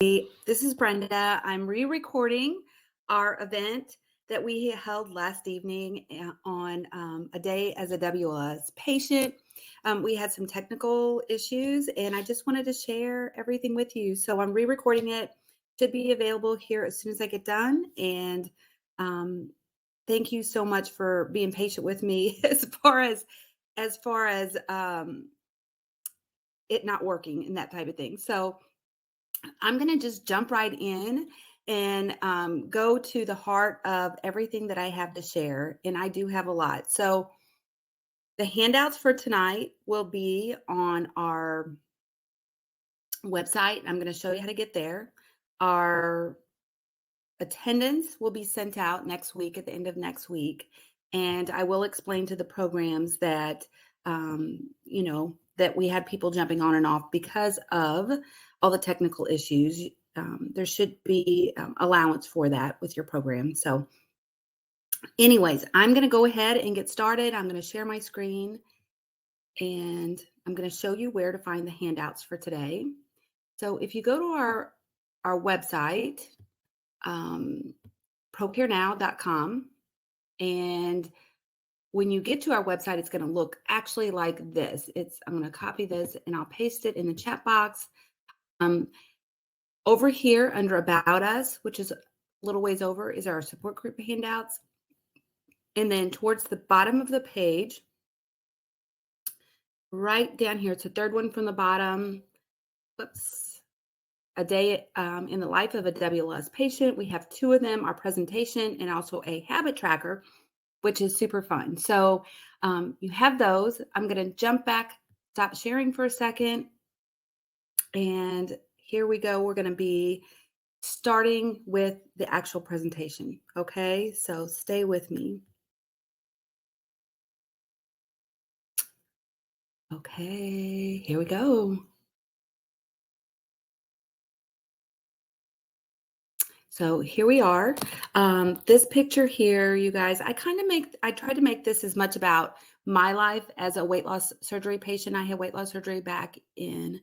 Hey, this is Brenda. I'm re-recording our event that we held last evening on a day as a WLS patient. We had some technical issues, and I just wanted to share everything with you. So I'm re-recording it. Should be available here as soon as I get done. And um, thank you so much for being patient with me as far as it not working and that type of thing. So I'm going to just jump right in and go to the heart of everything that I have to share. And I do have a lot. So the handouts for tonight will be on our website. I'm going to show you how to get there. Our attendance will be sent out next week at the end of next week. And I will explain to the programs that, that we had people jumping on and off because of all the technical issues. There should be allowance for that with your program. So anyways, I'm going to go ahead and get started. I'm going to share my screen and I'm going to show you where to find the handouts for today. So if you go to our website, procarenow.com. And when you get to our website, it's going to look actually like this. I'm going to copy this and I'll paste it in the chat box. Over here under About Us, which is a little ways over, is our support group handouts. And then towards the bottom of the page, right down here, it's the third one from the bottom. Whoops. A day in the life of a WLS patient. We have two of them, our presentation and also a habit tracker, which is super fun. So you have those. I'm going to jump back, stop sharing for a second. And here we go. We're going to be starting with the actual presentation. Okay, so stay with me. Okay, here we go. So here we are. This picture here, you guys, I tried to make this as much about my life as a weight loss surgery patient. I had weight loss surgery back in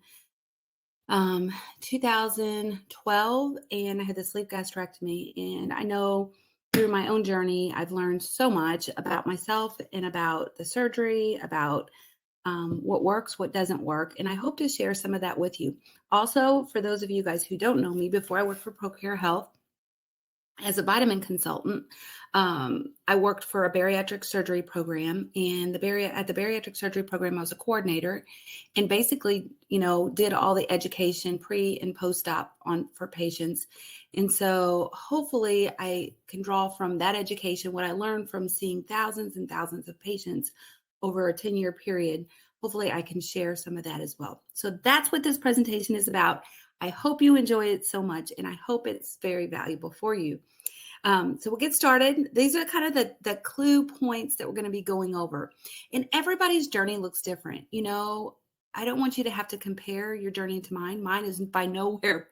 2012, and I had the sleeve gastrectomy. And I know through my own journey, I've learned so much about myself and about the surgery, about what works, what doesn't work. And I hope to share some of that with you. Also, for those of you guys who don't know me, before I worked for ProCare Health, as a vitamin consultant, I worked for a bariatric surgery program, and at the bariatric surgery program, I was a coordinator, and basically, did all the education pre and post-op for patients. And so, hopefully, I can draw from that education what I learned from seeing thousands and thousands of patients over a 10-year period. Hopefully, I can share some of that as well. So that's what this presentation is about. I hope you enjoy it so much, and I hope it's very valuable for you. So we'll get started. These are kind of the clue points that we're going to be going over. And everybody's journey looks different. I don't want you to have to compare your journey to mine. Mine is by nowhere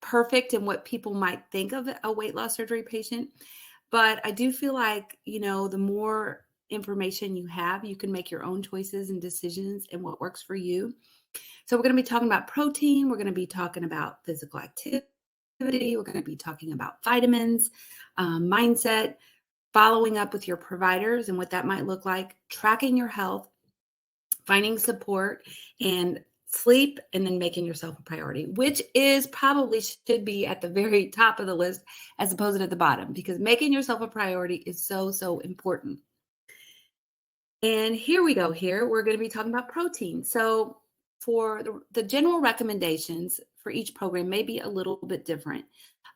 perfect in what people might think of a weight loss surgery patient. But I do feel like, the more information you have, you can make your own choices and decisions and what works for you. So we're going to be talking about protein. We're going to be talking about physical activity. We're going to be talking about vitamins, mindset, following up with your providers and what that might look like, tracking your health, finding support, and sleep, and then making yourself a priority, which is probably should be at the very top of the list as opposed to at the bottom, because making yourself a priority is so, so important. And here we go. Here we're going to be talking about protein. So for the general recommendations for each program may be a little bit different.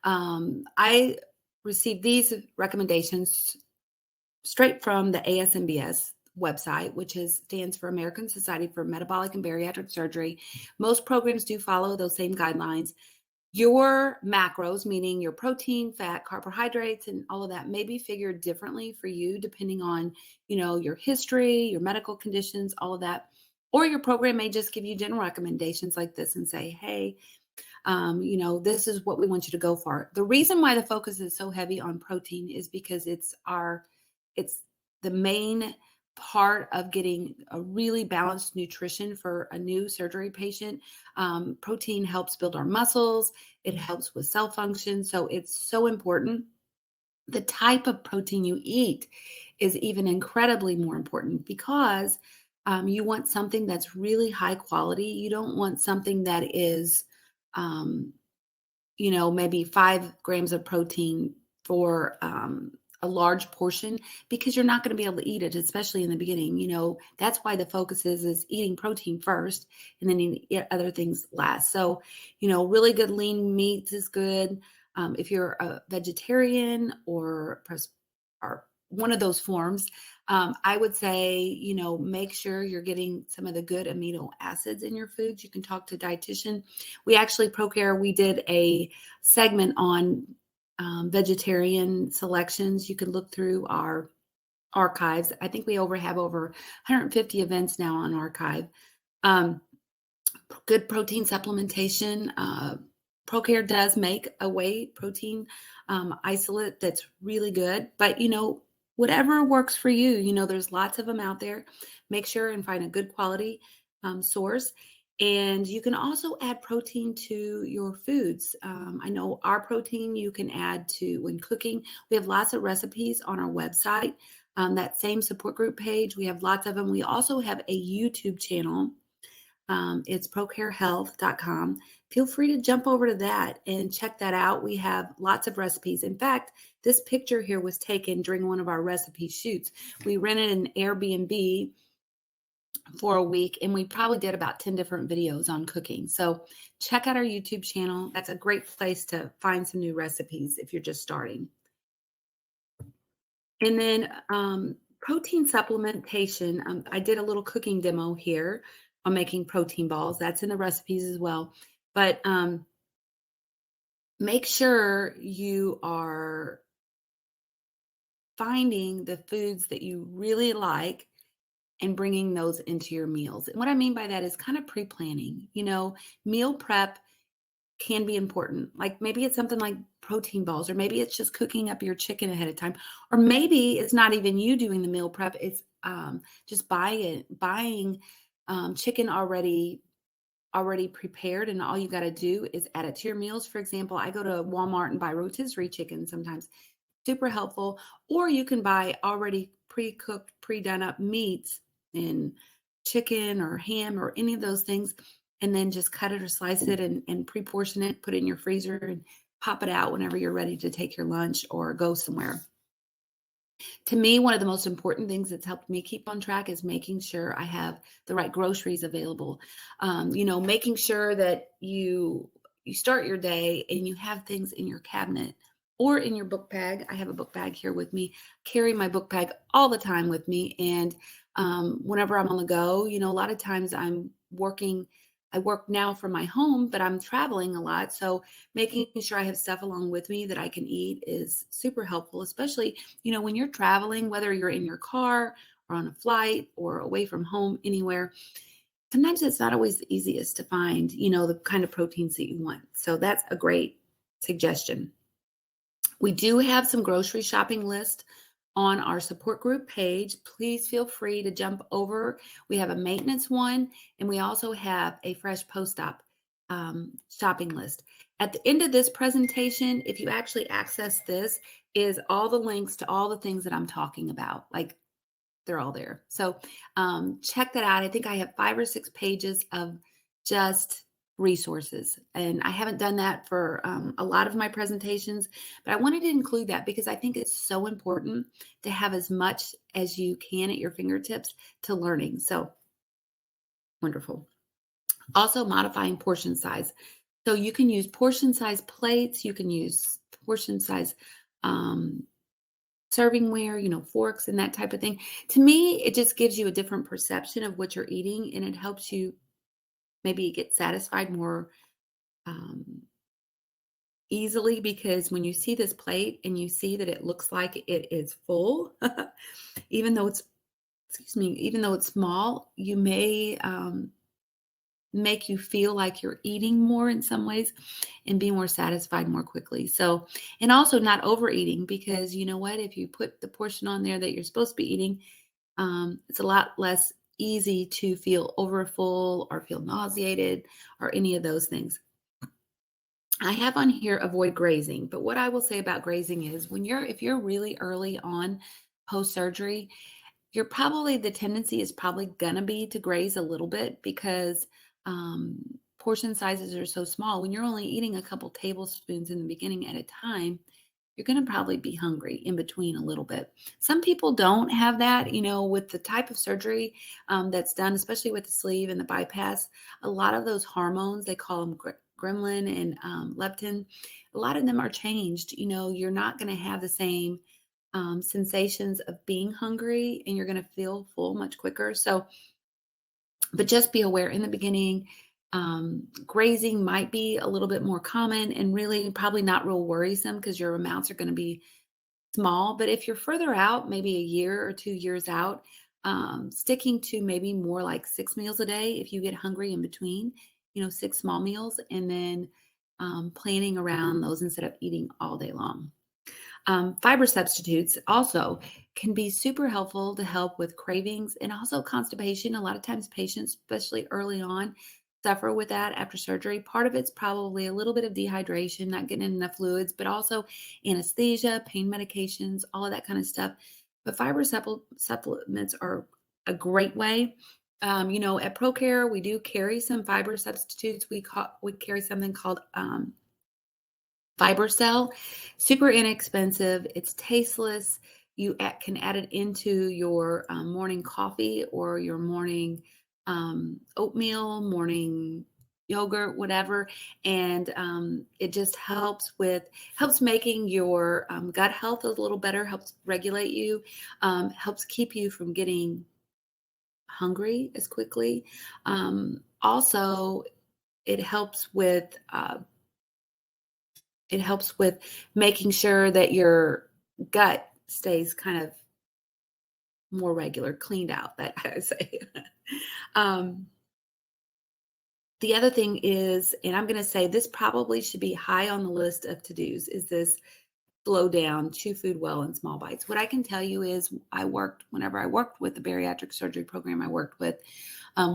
I received these recommendations straight from the ASMBS website, which stands for American Society for Metabolic and Bariatric Surgery. Most programs do follow those same guidelines. Your macros, meaning your protein, fat, carbohydrates, and all of that may be figured differently for you depending on, your history, your medical conditions, all of that. Or your program may just give you general recommendations like this and say, hey, this is what we want you to go for. The reason why the focus is so heavy on protein is because it's the main part of getting a really balanced nutrition for a new surgery patient. Protein helps build our muscles, it helps with cell function. So it's so important. The type of protein you eat is even incredibly more important because you want something that's really high quality. You don't want something that is, um, maybe 5 grams of protein for a large portion because you're not going to be able to eat it, especially in the beginning. That's why the focus is eating protein first and then eat other things last. So, really good lean meats is good. If you're a vegetarian or one of those forms, I would say, make sure you're getting some of the good amino acids in your foods. You can talk to a dietitian. We actually, ProCare, we did a segment on vegetarian selections. You can look through our archives. I think we have over 150 events now on archive. Good protein supplementation. ProCare does make a whey protein isolate that's really good, but whatever works for you. There's lots of them out there. Make sure and find a good quality source. And you can also add protein to your foods. I know our protein you can add to when cooking. We have lots of recipes on our website. That same support group page, we have lots of them. We also have a YouTube channel. It's procarehealth.com. Feel free to jump over to that and check that out. We have lots of recipes. In fact, this picture here was taken during one of our recipe shoots. We rented an Airbnb for a week and we probably did about 10 different videos on cooking. So check out our YouTube channel. That's a great place to find some new recipes if you're just starting. And then protein supplementation. I did a little cooking demo here on making protein balls. That's in the recipes as well. But make sure you are finding the foods that you really like and bringing those into your meals. And what I mean by that is kind of pre-planning. Meal prep can be important. Like maybe it's something like protein balls, or maybe it's just cooking up your chicken ahead of time, or maybe it's not even you doing the meal prep. It's just buying chicken already prepared, and all you got to do is add it to your meals. For example, I go to Walmart and buy rotisserie chicken sometimes. Super helpful. Or you can buy already pre-cooked, pre-done up meats in chicken or ham or any of those things, and then just cut it or slice it and pre-portion it, put it in your freezer and pop it out whenever you're ready to take your lunch or go somewhere. To me, one of the most important things that's helped me keep on track is making sure I have the right groceries available. Making sure that you start your day and you have things in your cabinet or in your book bag. I have a book bag here with me. Carry my book bag all the time with me. And whenever I'm on the go, a lot of times I'm working. I work now from my home, but I'm traveling a lot. So making sure I have stuff along with me that I can eat is super helpful, especially, when you're traveling, whether you're in your car or on a flight or away from home, anywhere. Sometimes it's not always the easiest to find, the kind of proteins that you want. So that's a great suggestion. We do have some grocery shopping lists on our support group page. Please feel free to jump over. We have a maintenance one, and we also have a fresh post-op shopping list. At the end of this presentation, if you actually access this, is all the links to all the things that I'm talking about. Like, they're all there. So check that out. I think I have 5 or 6 pages of just resources. And I haven't done that for a lot of my presentations, but I wanted to include that because I think it's so important to have as much as you can at your fingertips to learning. So wonderful. Also modifying portion size. So you can use portion size plates. You can use portion size servingware, forks and that type of thing. To me, it just gives you a different perception of what you're eating, and it helps you maybe get satisfied more easily, because when you see this plate and you see that it looks like it is full, even though it's small, you may make you feel like you're eating more in some ways and be more satisfied more quickly. So, and also not overeating, because you know what, if you put the portion on there that you're supposed to be eating, It's a lot less easy to feel overfull or feel nauseated or any of those things. I have on here avoid grazing, but what I will say about grazing is if you're really early on post surgery, you're probably the tendency is probably gonna be to graze a little bit because um, portion sizes are so small. When you're only eating a couple tablespoons in the beginning at a time, you're going to probably be hungry in between a little bit. Some people don't have that, with the type of surgery that's done, especially with the sleeve and the bypass. A lot of those hormones, they call them gremlin and leptin, a lot of them are changed. You're not going to have the same sensations of being hungry and you're going to feel full much quicker. So, but just be aware in the beginning, grazing might be a little bit more common and really probably not real worrisome because your amounts are going to be small. But if you're further out, maybe a year or 2 years out, sticking to maybe more like 6 meals a day if you get hungry in between, 6 small meals, and then planning around those instead of eating all day long. Fiber substitutes also can be super helpful to help with cravings and also constipation. A lot of times, patients, especially early on, suffer with that after surgery. Part of it's probably a little bit of dehydration, not getting enough fluids, but also anesthesia, pain medications, all of that kind of stuff. But fiber supplements are a great way. At ProCare, we do carry some fiber substitutes. We carry something called Fiber Cell, super inexpensive. It's tasteless. Can add it into your morning coffee or your morning oatmeal, morning yogurt, whatever, and it just helps making your gut health a little better. Helps regulate you. Helps keep you from getting hungry as quickly. Also, it helps with it helps with making sure that your gut stays kind of more regular, cleaned out, that I say. um, the other thing is, and I'm going to say this probably should be high on the list of to-dos, is this slow down, chew food well in small bites. What I can tell you is whenever I worked with the bariatric surgery program I worked with,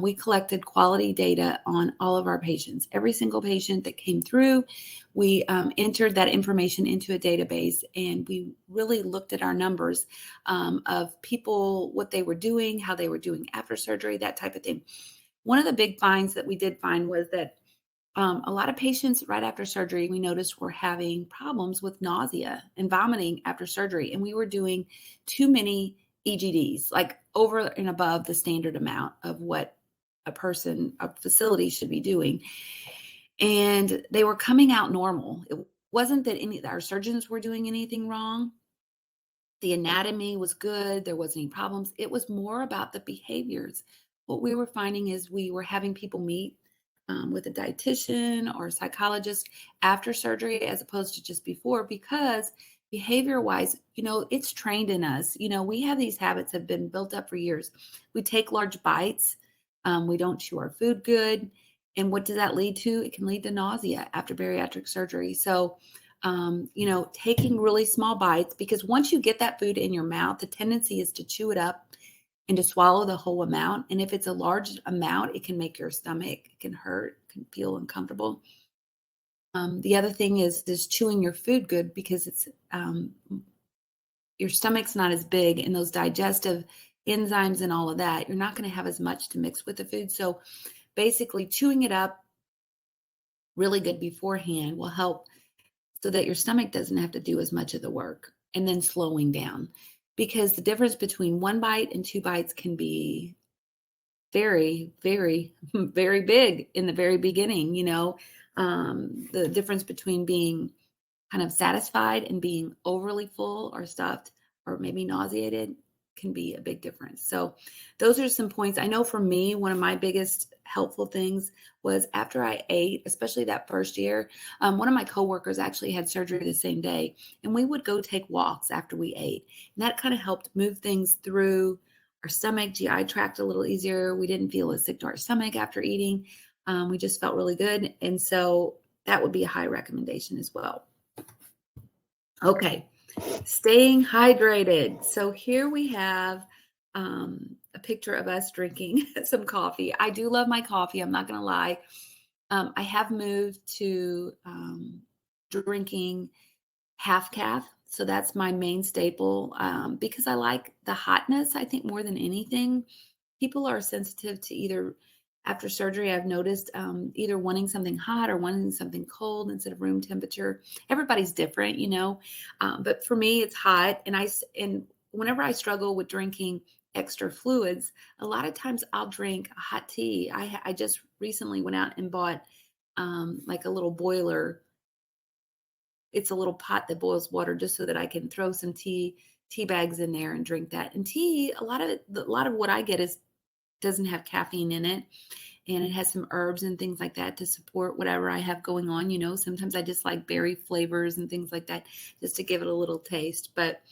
we collected quality data on all of our patients. Every single patient that came through, we entered that information into a database, and we really looked at our numbers of people, what they were doing, how they were doing after surgery, that type of thing. One of the big finds that we did find was that a lot of patients right after surgery, we noticed were having problems with nausea and vomiting after surgery. And we were doing too many EGDs, like over and above the standard amount of what a facility should be doing. And they were coming out normal. It wasn't that our surgeons were doing anything wrong. The anatomy was good. There wasn't any problems. It was more about the behaviors. What we were finding is we were having people meet with a dietitian or a psychologist after surgery as opposed to just before, because behavior wise, it's trained in us. We have these habits have been built up for years. We take large bites. We don't chew our food good. And what does that lead to? It can lead to nausea after bariatric surgery. So, taking really small bites, because once you get that food in your mouth, the tendency is to chew it up and to swallow the whole amount. And if it's a large amount, it can make your stomach, it can hurt, it can feel uncomfortable. The other thing is just chewing your food good, because it's your stomach's not as big, and those digestive enzymes and all of that, you're not going to have as much to mix with the food. So basically chewing it up really good beforehand will help so that your stomach doesn't have to do as much of the work, and then slowing down, because the difference between one bite and two bites can be very, very, very big in the very beginning. The difference between being kind of satisfied and being overly full or stuffed or maybe nauseated can be a big difference. So those are some points. I know for me, one of my biggest helpful things was after I ate, especially that first year, one of my coworkers actually had surgery the same day, and we would go take walks after we ate. And that kind of helped move things through our stomach, GI tract a little easier. We didn't feel as sick to our stomach after eating. We just felt really good. And so that would be a high recommendation as well. Okay, staying hydrated. So here we have a picture of us drinking some coffee. I do love my coffee. I'm not going to lie. I have moved to drinking half calf. So that's my main staple because I like the hotness, I think, more than anything. People are sensitive to either, after surgery, I've noticed either wanting something hot or wanting something cold instead of room temperature. Everybody's different, but for me, it's hot. And whenever I struggle with drinking extra fluids, a lot of times I'll drink a hot tea. I just recently went out and bought like a little boiler. It's a little pot that boils water just so that I can throw some tea bags in there and drink that. And tea, a lot of what I get is doesn't have caffeine in it, and it has some herbs and things like that to support whatever I have going on. Sometimes I just like berry flavors and things like that just to give it a little taste. But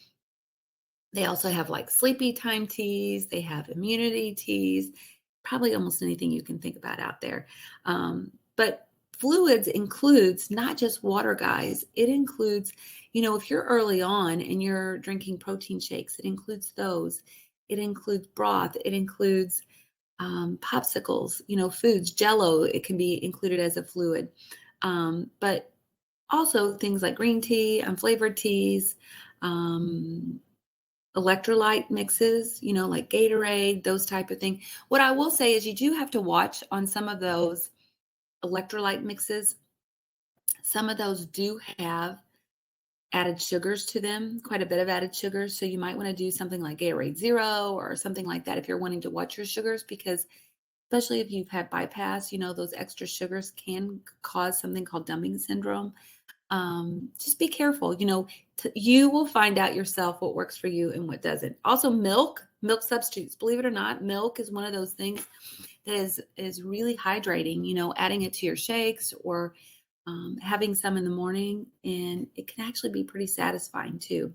they also have like sleepy time teas, they have immunity teas, probably almost anything you can think about out there. But fluids includes not just water, guys. It includes, if you're early on and you're drinking protein shakes, it includes those. It includes broth. It includes popsicles, foods, jello, it can be included as a fluid. But also things like green tea, unflavored teas, um, electrolyte mixes, like Gatorade, those type of thing. What I will say is you do have to watch on some of those electrolyte mixes. Some of those do have added sugars to them, quite a bit of added sugars. So you might want to do something like Gatorade Zero or something like that if you're wanting to watch your sugars, because especially if you've had bypass, those extra sugars can cause something called dumping syndrome. Just be careful. You will find out yourself what works for you and what doesn't. Also, milk substitutes. Believe it or not, milk is one of those things that is really hydrating. Adding it to your shakes or having some in the morning, and it can actually be pretty satisfying too.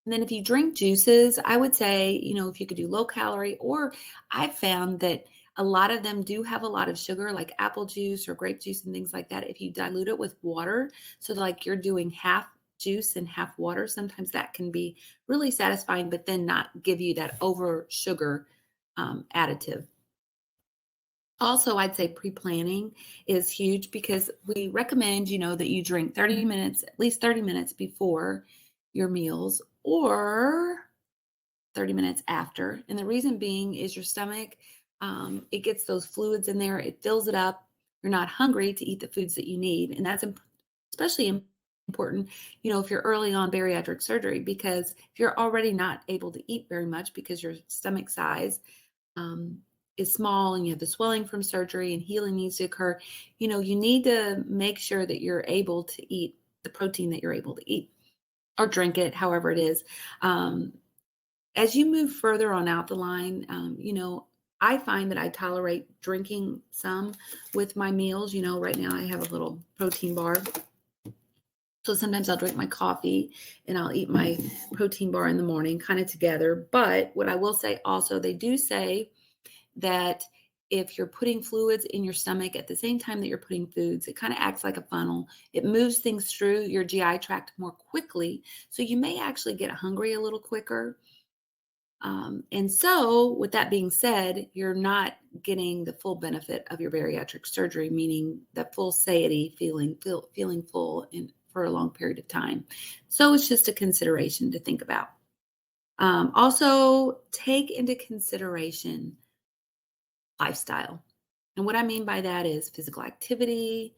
And then if you drink juices, I would say, if you could do low calorie, or I've found that a lot of them do have a lot of sugar, like apple juice or grape juice and things like that. If you dilute it with water, so like you're doing half juice and half water, sometimes that can be really satisfying, but then not give you that over sugar additive. Also, I'd say pre-planning is huge because we recommend, that you drink 30 minutes, at least 30 minutes before your meals or 30 minutes after. And the reason being is your stomach, it gets those fluids in there, it fills it up. You're not hungry to eat the foods that you need. And that's especially important, if you're early on bariatric surgery, because if you're already not able to eat very much because your stomach size, is small and you have the swelling from surgery and healing needs to occur, you need to make sure that you're able to eat the protein that you're able to eat or drink it, however it is. As you move further on out the line, I find that I tolerate drinking some with my meals. Right now I have a little protein bar. So sometimes I'll drink my coffee and I'll eat my protein bar in the morning, kind of together. But what I will say also, they do say that if you're putting fluids in your stomach at the same time that you're putting foods, it kind of acts like a funnel. It moves things through your GI tract more quickly. So you may actually get hungry a little quicker. And so with that being said, you're not getting the full benefit of your bariatric surgery, meaning that full satiety, feeling full for a long period of time. So it's just a consideration to think about. Also take into consideration lifestyle. And what I mean by that is physical activity,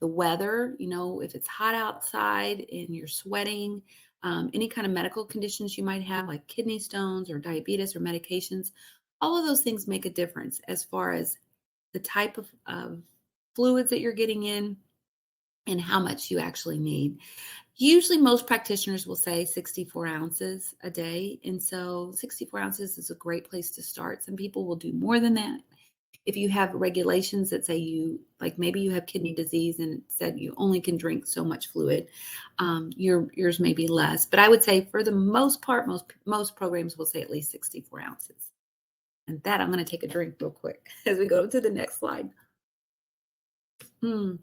the weather, if it's hot outside and you're sweating, any kind of medical conditions you might have, like kidney stones or diabetes or medications, all of those things make a difference as far as the type of fluids that you're getting in and how much you actually need. Usually most practitioners will say 64 ounces a day. And so 64 ounces is a great place to start. Some people will do more than that. If you have regulations that say maybe you have kidney disease and it said you only can drink so much fluid, yours may be less. But I would say for the most part, most programs will say at least 64 ounces. And that I'm going to take a drink real quick as we go to the next slide. And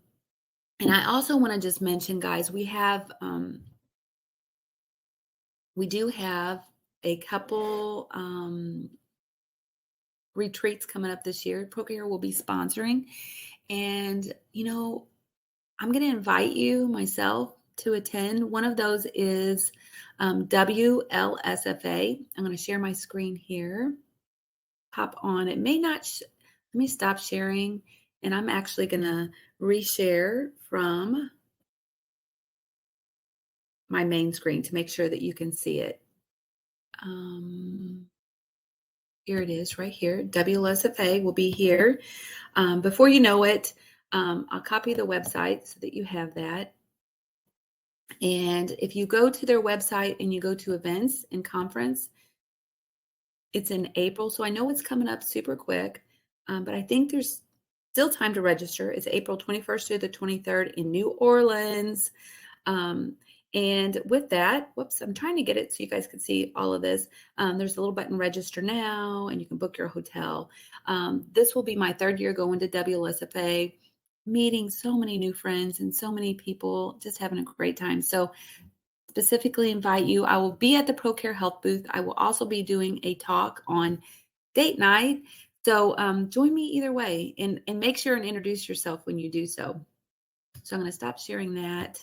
I also want to just mention, guys, we do have a couple retreats coming up this year. ProCare will be sponsoring. And, I'm going to invite you myself to attend. One of those is WLSFA. I'm going to share my screen here. Pop on. It may not, let me stop sharing. And I'm actually going to reshare from my main screen to make sure that you can see it. Here it is right here. WLSFA will be here. Before you know it, I'll copy the website so that you have that. And if you go to their website and you go to events and conference, it's in April. So I know it's coming up super quick, but I think there's still time to register. It's April 21st through the 23rd in New Orleans. And with that, whoops, I'm trying to get it so you guys can see all of this. There's a little button register now, and you can book your hotel. This will be my third year going to WLSFA, meeting so many new friends and so many people, just having a great time. So specifically invite you. I will be at the ProCare Health booth. I will also be doing a talk on date night. So join me either way, and make sure and introduce yourself when you do so. So I'm going to stop sharing that.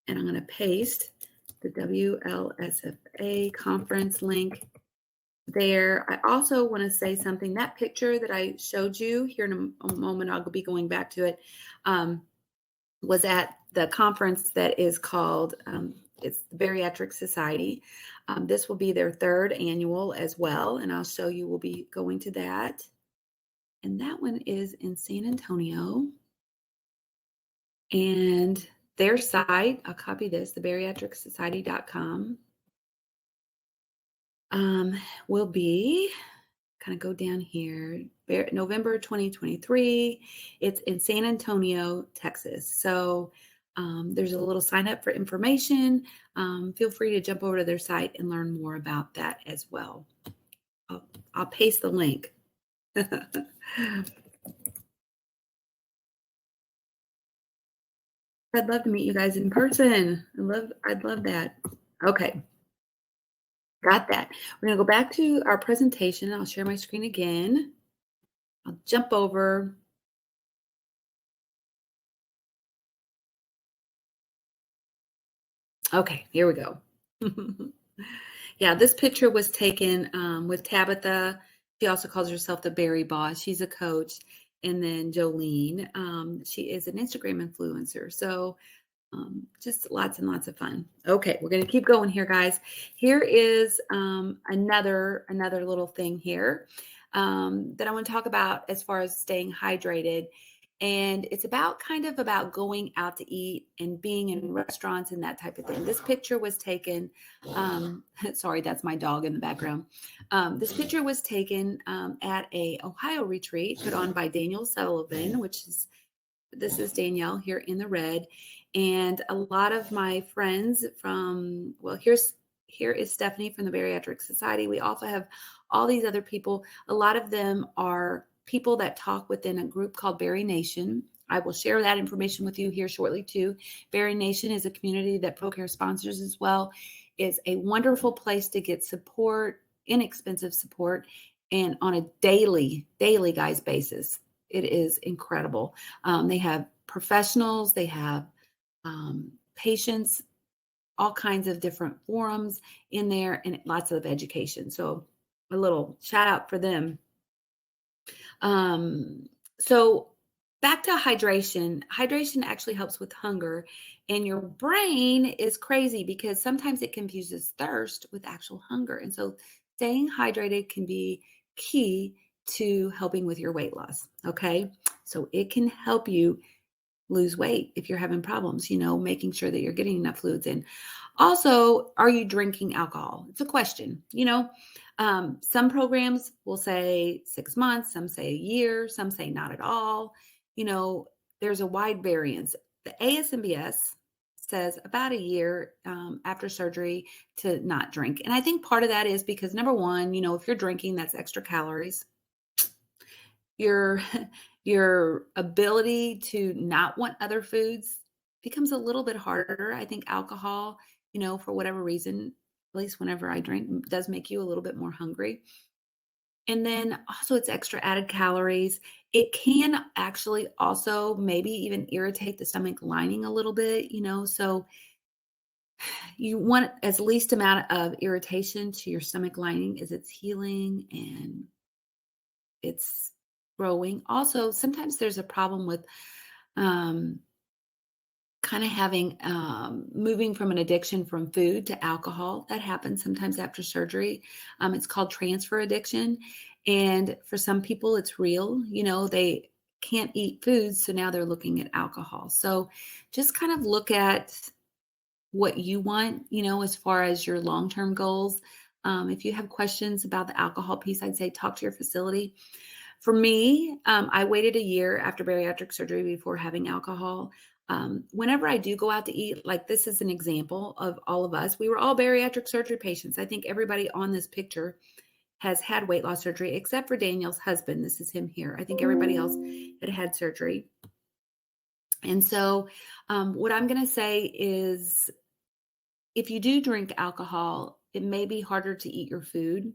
And I'm going to paste the WLSFA conference link there. I also want to say something. That picture that I showed you here in a moment, I'll be going back to it, was at the conference that is called, it's the Bariatric Society. This will be their third annual as well. And I'll show you, we'll be going to that. And that one is in San Antonio. And their site, I'll copy this, the bariatricsociety.com, will be, kind of go down here, November 2023. It's in San Antonio, Texas. So there's a little sign up for information. Feel free to jump over to their site and learn more about that as well. I'll paste the link. I'd love to meet you guys in person. I'd love that. Okay. Got that. We're going to go back to our presentation. I'll share my screen again. I'll jump over. Okay, here we go. Yeah, this picture was taken with Tabitha. She also calls herself the Berry Boss. She's a coach. And then Jolene, she is an Instagram influencer. So just lots and lots of fun. Okay, we're going to keep going here, guys. Here is another little thing here that I want to talk about as far as staying hydrated. And it's about going out to eat and being in restaurants and that type of thing. This picture was taken, sorry, that's my dog in the background. This picture was taken at a Ohio retreat put on by Daniel Sullivan, this is Danielle here in the red. And a lot of my friends from, here is Stephanie from the Bariatric Society. We also have all these other people. A lot of them are people that talk within a group called Bari Nation. I will share that information with you here shortly too. Bari Nation is a community that ProCare sponsors as well. It's a wonderful place to get support, inexpensive support, and on a daily guys basis. It is incredible. They have professionals, they have patients, all kinds of different forums in there, and lots of education. So a little shout out for them. So back to hydration. Hydration actually helps with hunger, and your brain is crazy because sometimes it confuses thirst with actual hunger. And so staying hydrated can be key to helping with your weight loss. Okay. So it can help you lose weight if you're having problems, making sure that you're getting enough fluids in. Also, are you drinking alcohol? It's a question, some programs will say 6 months, some say a year, some say not at all. There's a wide variance. The ASMBS says about a year after surgery to not drink. And I think part of that is because number one, if you're drinking, that's extra calories. Your ability to not want other foods becomes a little bit harder. I think alcohol, for whatever reason, at least whenever I drink, does make you a little bit more hungry. And then also it's extra added calories. It can actually also maybe even irritate the stomach lining a little bit, so you want as least amount of irritation to your stomach lining as it's healing and it's growing. Also, sometimes there's a problem with um, kind of having moving from an addiction from food to alcohol. That happens sometimes after surgery. It's called transfer addiction. And for some people, it's real. They can't eat foods. So now they're looking at alcohol. So just kind of look at what you want, as far as your long term goals. If you have questions about the alcohol piece, I'd say talk to your facility. For me, I waited a year after bariatric surgery before having alcohol. Whenever I do go out to eat, like this is an example of all of us, we were all bariatric surgery patients. I think everybody on this picture has had weight loss surgery except for Daniel's husband. This is him here. I think everybody else had surgery. And so, what I'm going to say is if you do drink alcohol, it may be harder to eat your food.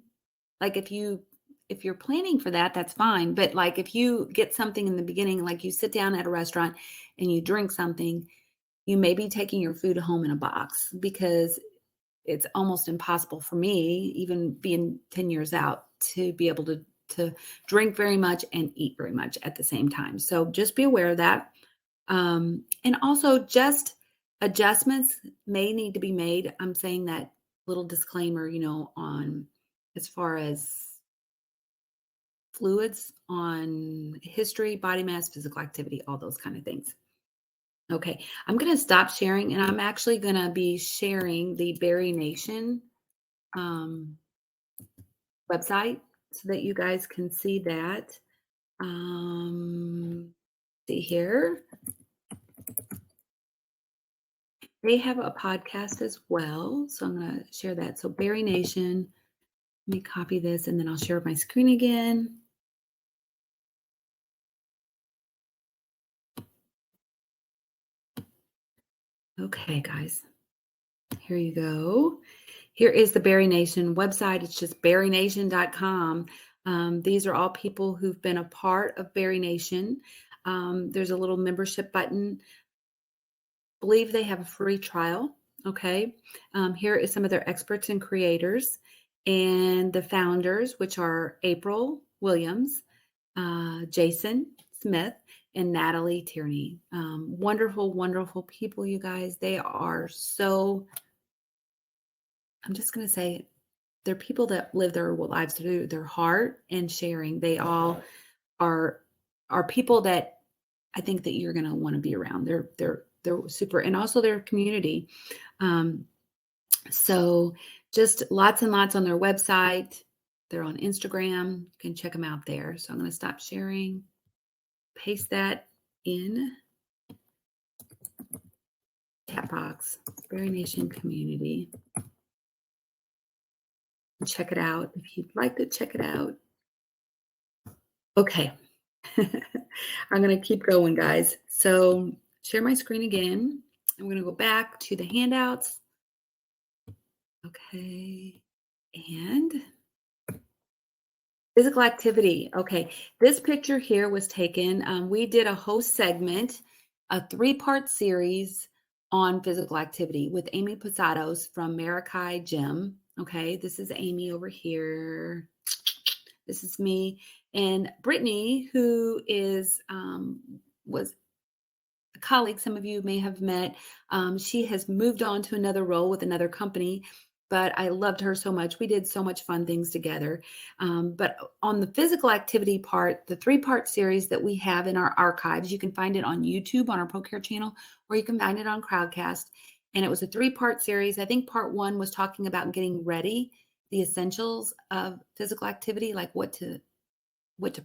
Like if you're planning for that, that's fine. But like if you get something in the beginning, like you sit down at a restaurant and you drink something, you may be taking your food home in a box because it's almost impossible for me, even being 10 years out, to be able to drink very much and eat very much at the same time. So just be aware of that. And also just adjustments may need to be made. I'm saying that little disclaimer, on as far as fluids, on history, body mass, physical activity, all those kind of things. Okay, I'm going to stop sharing and I'm actually going to be sharing the Berry Nation website so that you guys can see that. See here. They have a podcast as well. So I'm going to share that. So Berry Nation, let me copy this and then I'll share my screen again. Okay, guys, here you go. Here is the Berry Nation website. It's just berrynation.com. These are all people who've been a part of Berry Nation. There's a little membership button. I believe they have a free trial. Okay. Here is some of their experts and creators and the founders, which are April Williams, Jason Smith, and Natalie Tierney. Wonderful, wonderful people, you guys. They are so, I'm just going to say, they're people that live their lives through their heart and sharing. They all are people that I think that you're going to want to be around. They're super, and also their community. So just lots and lots on their website. They're on Instagram. You can check them out there. So I'm going to stop sharing, paste that in chat box, Berry Nation community. Check it out if you'd like to check it out. Okay. I'm going to keep going, guys. So share my screen again. I'm going to go back to the handouts. Okay. And physical activity. Okay. This picture here was taken. We did a host segment, a 3-part series on physical activity with Amy Posados from Maracay Gym. Okay. This is Amy over here. This is me. And Brittany, who is was a colleague some of you may have met. She has moved on to another role with another company, but I loved her so much. We did so much fun things together. But on the physical activity part, the 3-part series that we have in our archives, you can find it on YouTube on our ProCare channel, or you can find it on Crowdcast. And it was a 3-part series. I think part 1 was talking about getting ready, the essentials of physical activity, like what to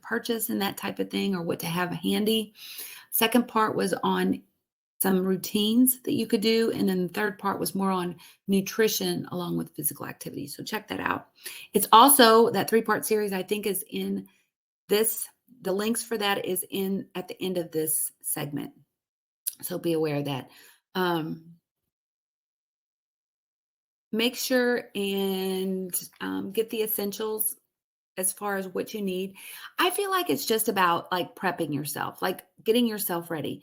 purchase and that type of thing, or what to have handy. Second part was on some routines that you could do. And then the third part was more on nutrition along with physical activity. So check that out. It's also that 3-part series, I think, is in this. The links for that is in at the end of this segment. So be aware of that. make sure and get the essentials as far as what you need. I feel like it's just about like prepping yourself, like getting yourself ready.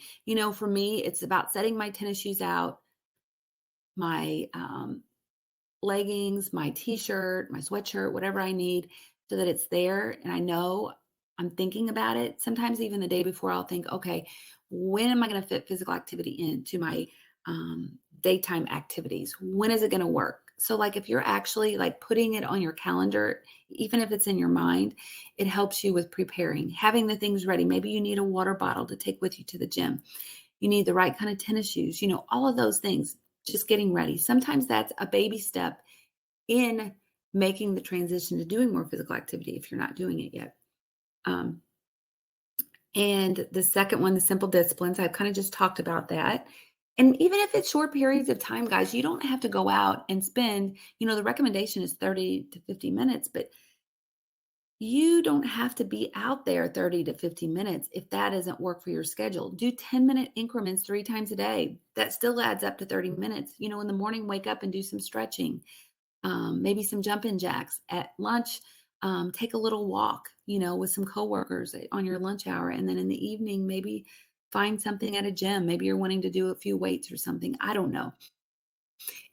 For me, it's about setting my tennis shoes out, my leggings, my t-shirt, my sweatshirt, whatever I need so that it's there and I know I'm thinking about it. Sometimes even the day before I'll think, okay, when am I going to fit physical activity into my daytime activities? When is it going to work? So like if you're actually like putting it on your calendar, even if it's in your mind, it helps you with preparing, having the things ready. Maybe you need a water bottle to take with you to the gym. You need the right kind of tennis shoes, all of those things, just getting ready. Sometimes that's a baby step in making the transition to doing more physical activity if you're not doing it yet. Um, and the second one, the simple disciplines, I've kind of just talked about that. And even if it's short periods of time, guys, you don't have to go out and spend, the recommendation is 30 to 50 minutes, but you don't have to be out there 30 to 50 minutes if that doesn't work for your schedule. Do 10-minute increments 3 times a day. That still adds up to 30 minutes. In the morning, wake up and do some stretching, maybe some jumping jacks. At lunch, take a little walk, with some coworkers on your lunch hour. And then in the evening, maybe find something at a gym. Maybe you're wanting to do a few weights or something. I don't know.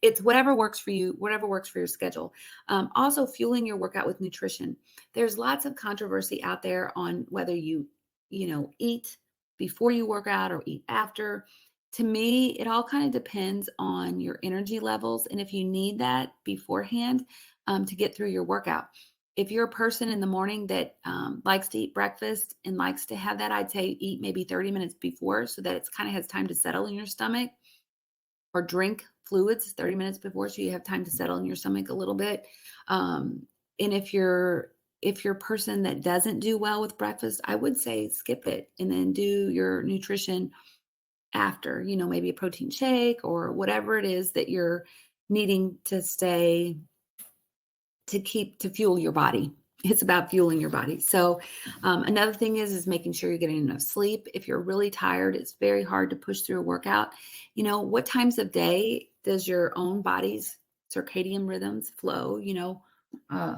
It's whatever works for you, whatever works for your schedule. Also, fueling your workout with nutrition. There's lots of controversy out there on whether eat before you work out or eat after. To me, it all kind of depends on your energy levels and if you need that beforehand to get through your workout. If you're a person in the morning that likes to eat breakfast and likes to have that, I'd say eat maybe 30 minutes before so that it's kind of has time to settle in your stomach, or drink fluids 30 minutes before so you have time to settle in your stomach a little bit. And if you're a person that doesn't do well with breakfast, I would say skip it and then do your nutrition after, maybe a protein shake or whatever it is that you're needing to fuel your body. It's about fueling your body. So another thing is making sure you're getting enough sleep. If you're really tired, it's very hard to push through a workout. What times of day does your own body's circadian rhythms flow? Uh,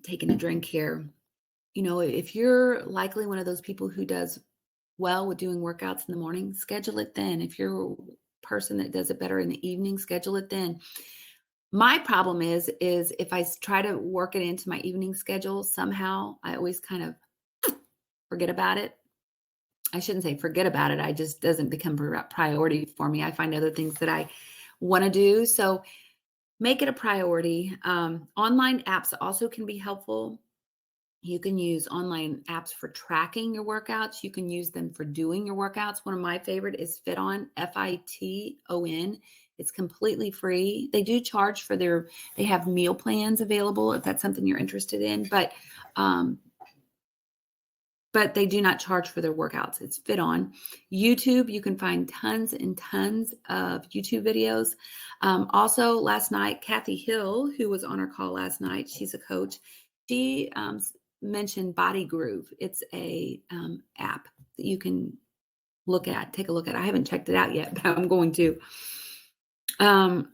taking a drink here. If you're likely one of those people who does well with doing workouts in the morning, schedule it then. If you're a person that does it better in the evening, schedule it then. My problem is if I try to work it into my evening schedule, somehow I always kind of forget about it. I shouldn't say forget about it. I just doesn't become a priority for me. I find other things that I want to do. So make it a priority. Online apps also can be helpful. You can use online apps for tracking your workouts. You can use them for doing your workouts. One of my favorite is Fiton, Fiton. It's completely free. They do charge for they have meal plans available if that's something you're interested in, but they do not charge for their workouts. It's Fiton. YouTube, you can find tons and tons of YouTube videos. Also, last night, Kathy Hill, who was on our call last night, she's a coach. She mentioned Body Groove. It's a app that you can take a look at. I haven't checked it out yet, but I'm going to.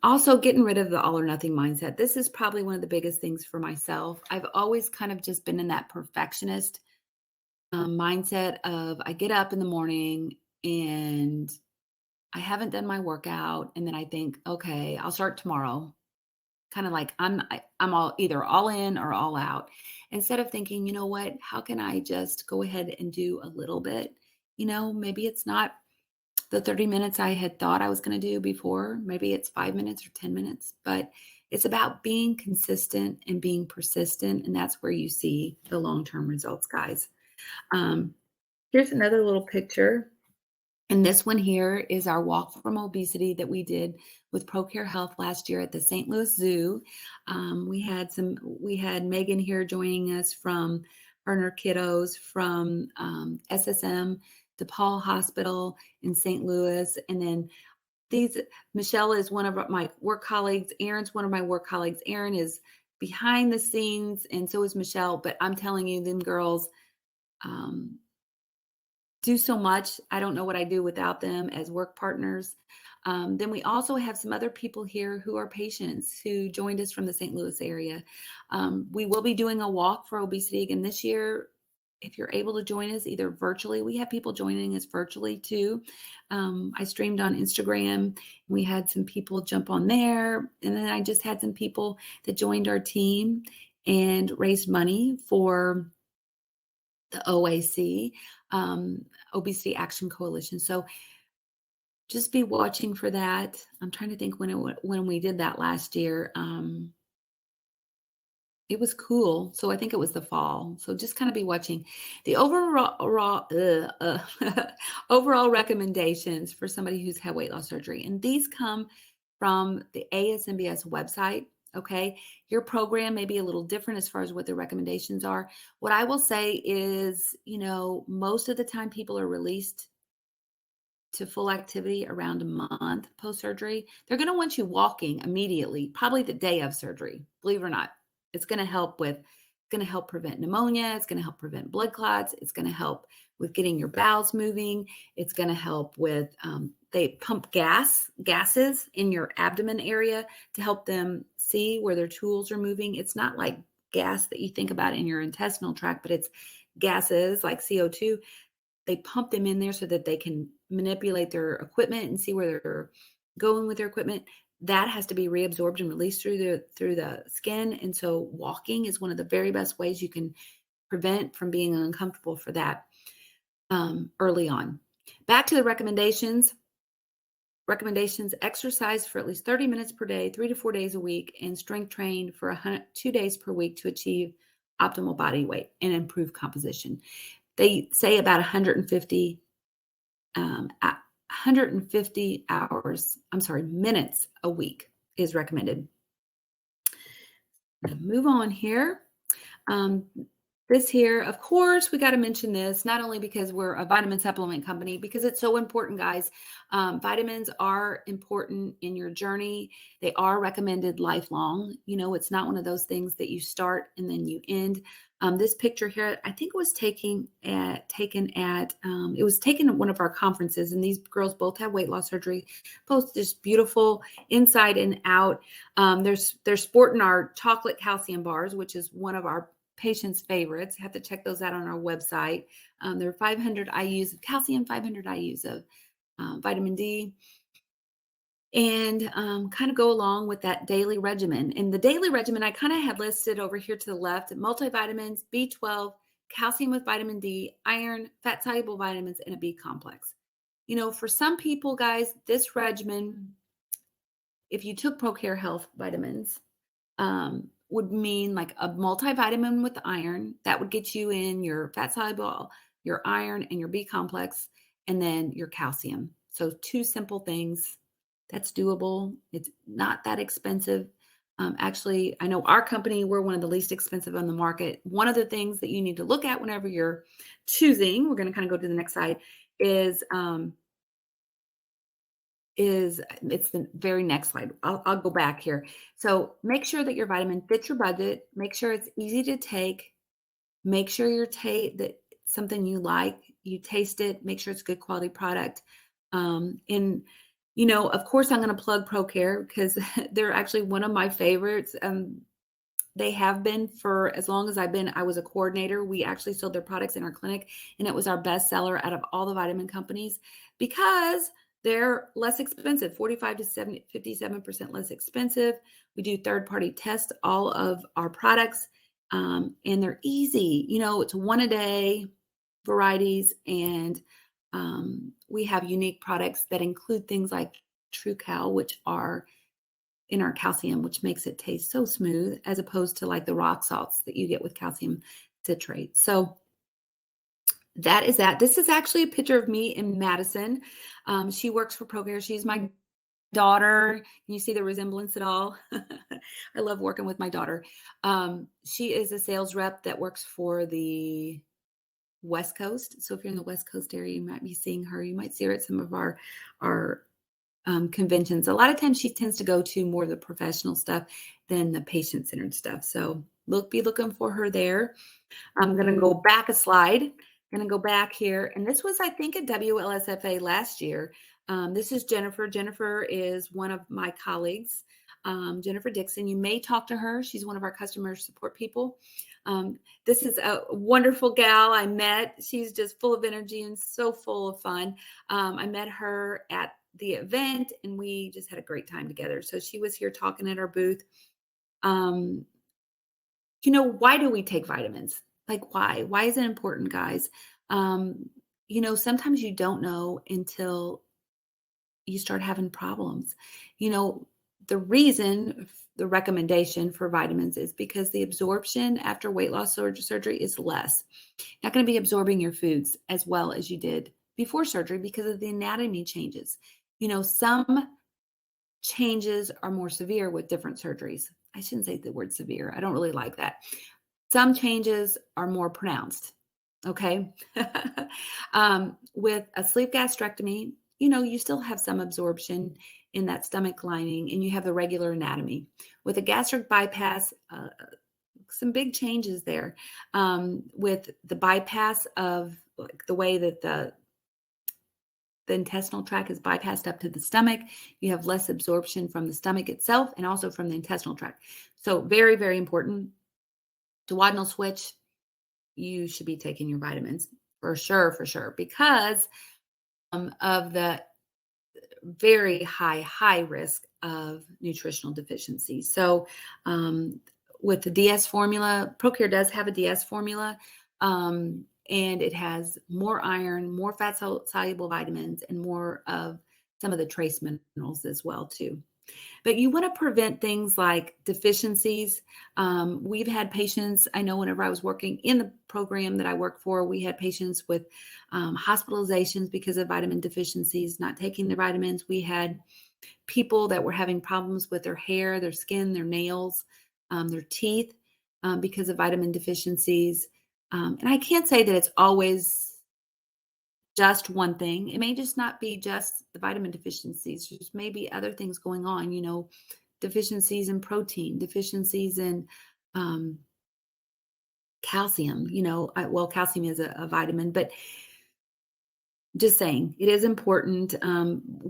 Also getting rid of the all or nothing mindset. This is probably one of the biggest things for myself. I've always kind of just been in that perfectionist mindset of I get up in the morning and I haven't done my workout. And then I think, okay, I'll start tomorrow. Kind of like I'm either all in or all out. Instead of thinking, you know what, how can I just go ahead and do a little bit? Maybe it's not the 30 minutes I had thought I was going to do before. Maybe it's 5 minutes or 10 minutes, but it's about being consistent and being persistent. And that's where you see the long-term results, guys. Here's another little picture. And this one here is our walk from obesity that we did with ProCare Health last year at the St. Louis Zoo. We had Megan here joining us from her and her kiddos from SSM DePaul Hospital in St. Louis. And then Michelle is one of my work colleagues. Erin's one of my work colleagues. Erin is behind the scenes, and so is Michelle. But I'm telling you, them girls, do so much. I don't know what I do without them as work partners. Then we also have some other people here who are patients who joined us from the St. Louis area. We will be doing a walk for obesity again this year. If you're able to join us either virtually, we have people joining us virtually too. I streamed on Instagram. We had some people jump on there. And then I just had some people that joined our team and raised money for the OAC, Obesity Action Coalition. So just be watching for that. I'm trying to think when we did that last year. It was cool. So I think it was the fall. So just kind of be watching. The overall recommendations for somebody who's had weight loss surgery. And these come from the ASMBS website. Okay. Your program may be a little different as far as what the recommendations are. What I will say is, most of the time people are released to full activity around a month post-surgery. They're going to want you walking immediately, probably the day of surgery, believe it or not. It's going to help prevent pneumonia. It's going to help prevent blood clots. It's going to help with getting your bowels moving. It's going to help with, they pump gases in your abdomen area to help them see where their tools are moving. It's not like gas that you think about in your intestinal tract, but it's gases like CO2. They pump them in there so that they can manipulate their equipment and see where they're going with their equipment. That has to be reabsorbed and released through the skin. And so walking is one of the very best ways you can prevent from being uncomfortable for that early on. Back to the recommendations. Exercise for at least 30 minutes per day, 3 to 4 days a week, and strength train for 2 days per week to achieve optimal body weight and improve composition. They say about 150 minutes a week is recommended. Move on here. This here, of course, we got to mention this, not only because we're a vitamin supplement company, because it's so important, guys. Vitamins are important in your journey. They are recommended lifelong. It's not one of those things that you start and then you end. This picture here, I think it was taken at one of our conferences, and these girls both have weight loss surgery, both just beautiful inside and out. They're sporting our chocolate calcium bars, which is one of our patients' favorites. You have to check those out on our website. There are 500 IUs of calcium, 500 IUs of vitamin D, and kind of go along with that daily regimen. And the daily regimen I kind of had listed over here to the left: multivitamins, B12, calcium with vitamin D, iron, fat-soluble vitamins, and a B complex. For some people, guys, this regimen, if you took ProCare Health vitamins, would mean like a multivitamin with iron. That would get you in your fat soluble, your iron, and your B complex, and then your calcium. So 2 simple things. That's doable. It's not that expensive. Actually, I know our company, we're one of the least expensive on the market. One of the things that you need to look at whenever you're choosing, we're going to kind of go to the next slide, is it's the very next slide. I'll go back here. So make sure that your vitamin fits your budget. Make sure it's easy to take. Make sure that something you like, you taste it. Make sure it's a good quality product. And of course, I'm going to plug ProCare because they're actually one of my favorites. They have been for as long as I was a coordinator. We actually sold their products in our clinic, and it was our best seller out of all the vitamin companies because they're less expensive, 45 to 57% less expensive. We do third-party test all of our products, and they're easy. It's 1 a day varieties, and we have unique products that include things like TrueCal, which are in our calcium, which makes it taste so smooth, as opposed to like the rock salts that you get with calcium citrate. So that is that. This is actually a picture of me in Madison. She works for ProCare. She's my daughter. Can you see the resemblance at all? I love working with my daughter. She is a sales rep that works for the West Coast. So if you're in the West Coast area, you might be seeing her. You might see her at some of our conventions. A lot of times she tends to go to more of the professional stuff than the patient-centered stuff. So be looking for her there. I'm going to go back a slide. Going to go back here. And this was, I think, at WLSFA last year. This is Jennifer. Jennifer is one of my colleagues, Jennifer Dixon. You may talk to her. She's one of our customer support people. This is a wonderful gal I met. She's just full of energy and so full of fun. I met her at the event and we just had a great time together. So she was here talking at our booth. Why do we take vitamins? Like, why? Why is it important, guys? Sometimes you don't know until you start having problems. The reason, the recommendation for vitamins is because the absorption after weight loss surgery is less. You're not going to be absorbing your foods as well as you did before surgery because of the anatomy changes. Some changes are more severe with different surgeries. I shouldn't say the word severe. I don't really like that. Some changes are more pronounced. Okay. With a sleeve gastrectomy, you still have some absorption in that stomach lining and you have the regular anatomy. With a gastric bypass, some big changes there. With the bypass of like the way that the intestinal tract is bypassed up to the stomach, you have less absorption from the stomach itself and also from the intestinal tract. So very, very important. Duodenal switch, you should be taking your vitamins for sure, because of the very high risk of nutritional deficiency. So with the DS formula, ProCare does have a DS formula, and it has more iron, more fat soluble vitamins, and more of some of the trace minerals as well too. But you want to prevent things like deficiencies. We've had patients, I know whenever I was working in the program that I work for, we had patients with hospitalizations because of vitamin deficiencies, not taking their vitamins. We had people that were having problems with their hair, their skin, their nails, their teeth because of vitamin deficiencies. And I can't say that it's always just one thing. It may just not be just the vitamin deficiencies. There's maybe other things going on, deficiencies in protein, deficiencies in calcium, calcium is a vitamin, but just saying, it is important.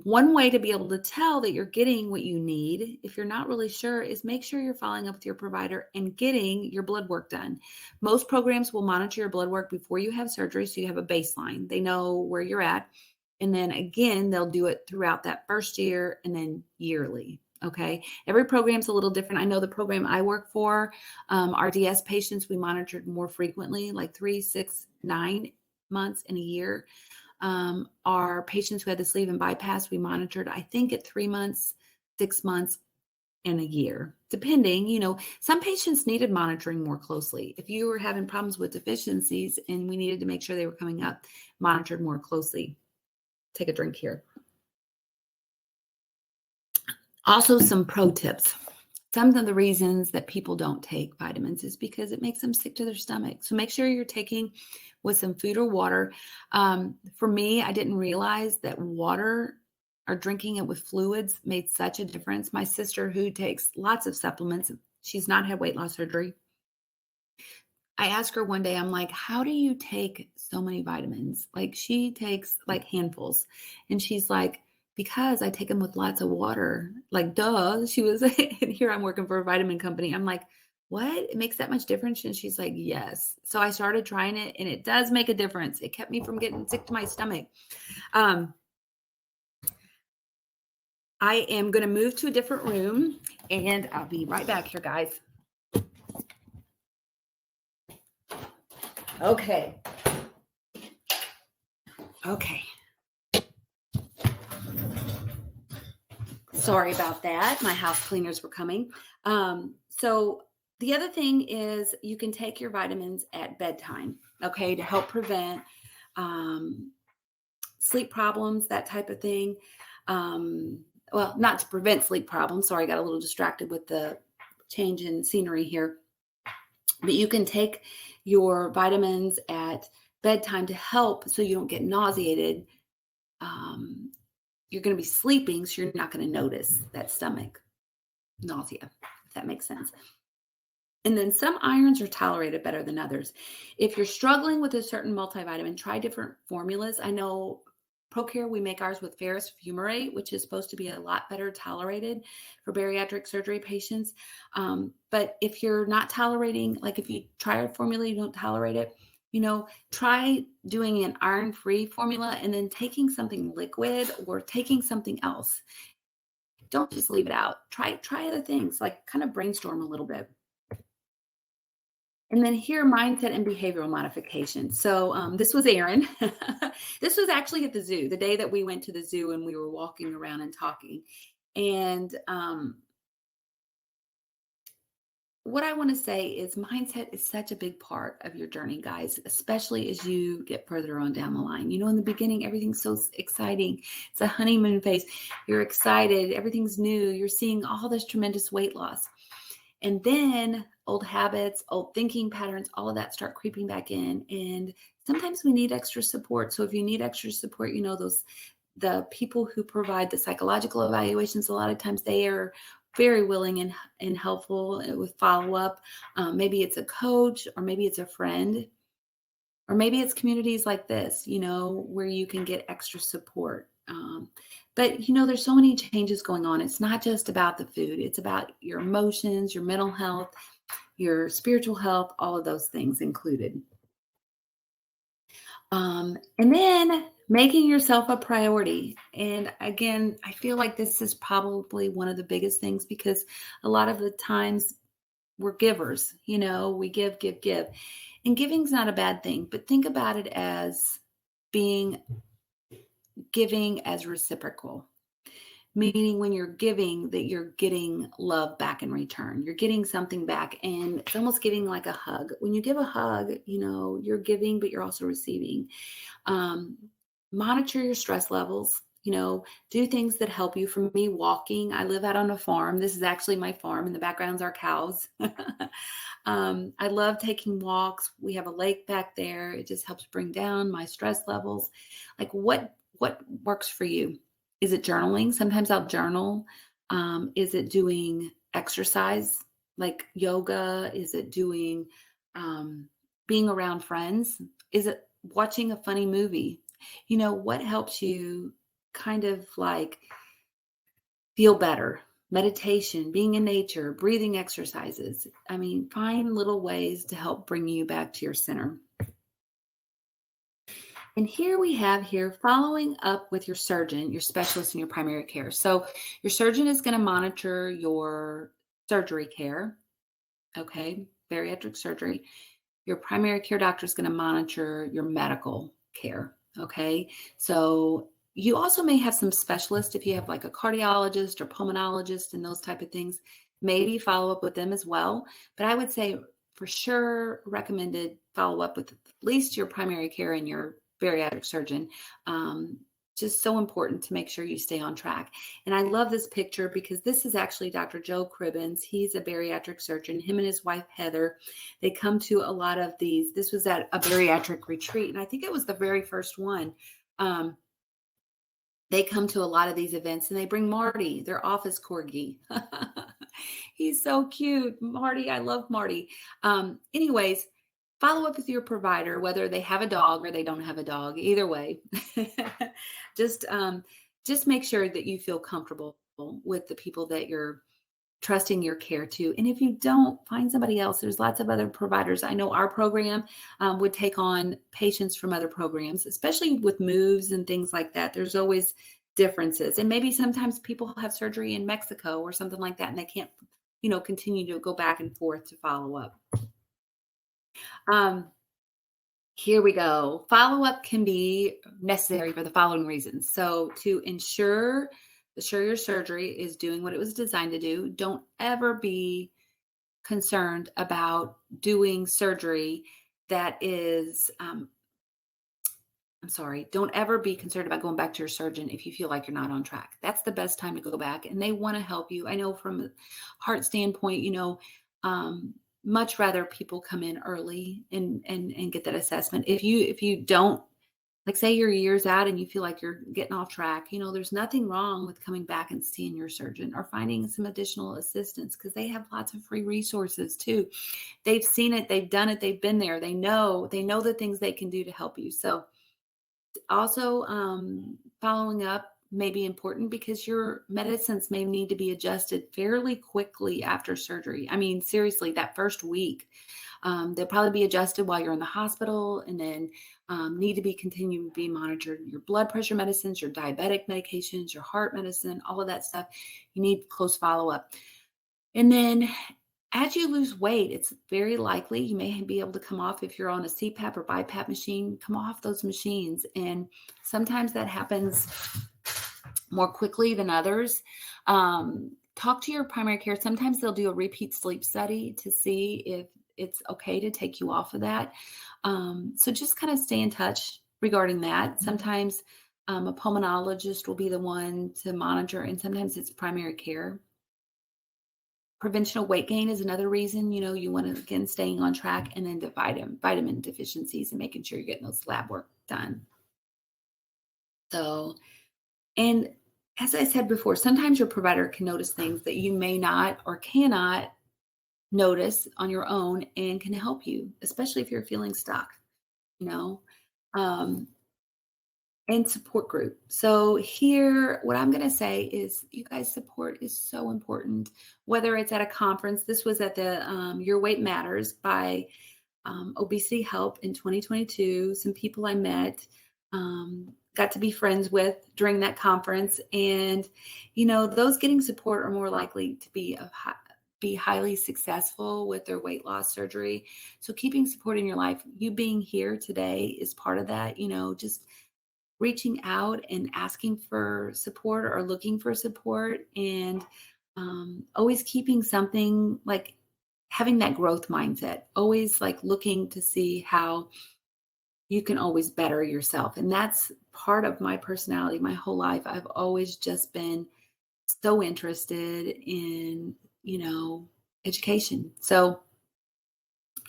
One way to be able to tell that you're getting what you need, if you're not really sure, is make sure you're following up with your provider and getting your blood work done. Most programs will monitor your blood work before you have surgery, so you have a baseline. They know where you're at. And then again, they'll do it throughout that first year and then yearly. Okay. Every program's a little different. I know the program I work for, our DS patients, we monitored more frequently, like 3, 6, 9 months in a year. Our patients who had the sleeve and bypass, we monitored, I think at 3 months, 6 months, and a year, depending, some patients needed monitoring more closely. If you were having problems with deficiencies and we needed to make sure they were coming up, monitored more closely. Take a drink here. Also, some pro tips. Some of the reasons that people don't take vitamins is because it makes them sick to their stomach. So make sure you're taking with some food or water. For me, I didn't realize that water or drinking it with fluids made such a difference. My sister, who takes lots of supplements, she's not had weight loss surgery. I asked her one day, I'm like, how do you take so many vitamins? Like she takes like handfuls. And she's like, because I take them with lots of water. Like, duh. She was, and here I'm working for a vitamin company. I'm like, what? It makes that much difference? And she's like, yes. So I started trying it and it does make a difference. It kept me from getting sick to my stomach. I am going to move to a different room and I'll be right back here, guys. Okay. Sorry about that. My house cleaners were coming. So the other thing is you can take your vitamins at bedtime, okay, to help prevent sleep problems, that type of thing. Well, not to prevent sleep problems. Sorry, I got a little distracted with the change in scenery here. But you can take your vitamins at bedtime to help so you don't get nauseated. You're going to be sleeping, so you're not going to notice that stomach nausea, if that makes sense. And then some irons are tolerated better than others. If you're struggling with a certain multivitamin, try different formulas. I know ProCare, we make ours with ferrous fumarate, which is supposed to be a lot better tolerated for bariatric surgery patients. But if you're not tolerating, like if you try a formula, you don't tolerate it, try doing an iron-free formula and then taking something liquid or taking something else. Don't just leave it out. Try other things, like kind of brainstorm a little bit. And then here, mindset and behavioral modification. So this was Aaron. This was actually at the zoo, the day that we went to the zoo and we were walking around and talking. And what I want to say is mindset is such a big part of your journey, guys, especially as you get further on down the line. In the beginning, everything's so exciting. It's a honeymoon phase. You're excited. Everything's new. You're seeing all this tremendous weight loss. And then old habits, old thinking patterns, all of that start creeping back in. And sometimes we need extra support. So if you need extra support, the people who provide the psychological evaluations, a lot of times they are very willing and helpful with follow-up. Maybe it's a coach, or maybe it's a friend, or maybe it's communities like this, where you can get extra support. But there's so many changes going on. It's not just about the food. It's about your emotions, your mental health, your spiritual health, all of those things included. And then making yourself a priority. And again, I feel like this is probably one of the biggest things, because a lot of the times we're givers, we give, give, give. And giving's not a bad thing, but think about it as giving as reciprocal. Meaning when you're giving, that you're getting love back in return. You're getting something back, and it's almost giving like a hug. When you give a hug, you're giving, but you're also receiving. Monitor your stress levels. Do things that help you. For me, walking. I live out on a farm. This is actually my farm. In the background's our cows. I love taking walks. We have a lake back there. It just helps bring down my stress levels. Like what works for you? Is it journaling? Sometimes I'll journal. Is it doing exercise like yoga? Is it doing being around friends? Is it watching a funny movie? What helps you kind of like feel better? Meditation, being in nature, breathing exercises. Find little ways to help bring you back to your center. And here we have following up with your surgeon, your specialist in your primary care. So your surgeon is going to monitor your surgery care, okay, bariatric surgery. Your primary care doctor is going to monitor your medical care, okay? So you also may have some specialists if you have like a cardiologist or pulmonologist and those type of things. Maybe follow up with them as well. But I would say for sure recommended follow up with at least your primary care and your bariatric surgeon. Just so important to make sure you stay on track. And I love this picture because this is actually Dr. Joe Cribbins. He's a bariatric surgeon. Him and his wife, Heather, they come to a lot of these. This was at a bariatric retreat, and I think it was the very first one. They come to a lot of these events, and they bring Marty, their office corgi. He's so cute. Marty, I love Marty. Anyways, follow up with your provider, whether they have a dog or they don't have a dog. Either way, just make sure that you feel comfortable with the people that you're trusting your care to. And if you don't, find somebody else. There's lots of other providers. I know our program would take on patients from other programs, especially with moves and things like that. There's always differences. And maybe sometimes people have surgery in Mexico or something like that, and they can't, continue to go back and forth to follow up. Here we go. Follow-up can be necessary for the following reasons. So to ensure your surgery is doing what it was designed to do, don't ever be concerned about doing surgery that is, don't ever be concerned about going back to your surgeon if you feel like you're not on track. That's the best time to go back, and they want to help you. I know from a heart standpoint, much rather people come in early and get that assessment. If you don't Like, say you're years out and you feel like you're getting off track, there's nothing wrong with coming back and seeing your surgeon or finding some additional assistance because they have lots of free resources too. They've seen it, they've done it, they've been there. They know the things they can do to help you. So also, following up may be important because your medicines may need to be adjusted fairly quickly after surgery. I mean, seriously, that first week, they'll probably be adjusted while you're in the hospital, and then need to be continuing to be monitored. Your blood pressure medicines, your diabetic medications, your heart medicine, all of that stuff. You need close follow up. And then as you lose weight, it's very likely you may be able to come off, if you're on a CPAP or BiPAP machine, come off those machines. And sometimes that happens more quickly than others. Talk to your primary care. Sometimes they'll do a repeat sleep study to see if it's okay to take you off of that. So just kind of stay in touch regarding that. Sometimes a pulmonologist will be the one to monitor, and sometimes it's primary care. Prevention of weight gain is another reason, you want to, again, staying on track, and then the vitamin deficiencies and making sure you're getting those lab work done. So, and as I said before, sometimes your provider can notice things that you may not or cannot notice on your own and can help you, especially if you're feeling stuck, you know. Um, and support group. So here, what I'm going to say is, you guys, support is so important, whether it's at a conference. This was at the Your Weight Matters by Obesity Help in 2022. Some people I met, got to be friends with during that conference. And, those getting support are more likely to be highly successful with their weight loss surgery. So keeping support in your life, you being here today is part of that, just reaching out and asking for support or looking for support, and always keeping something, like having that growth mindset, always like looking to see how you can always better yourself. And that's part of my personality. My whole life, I've always just been so interested in, education. So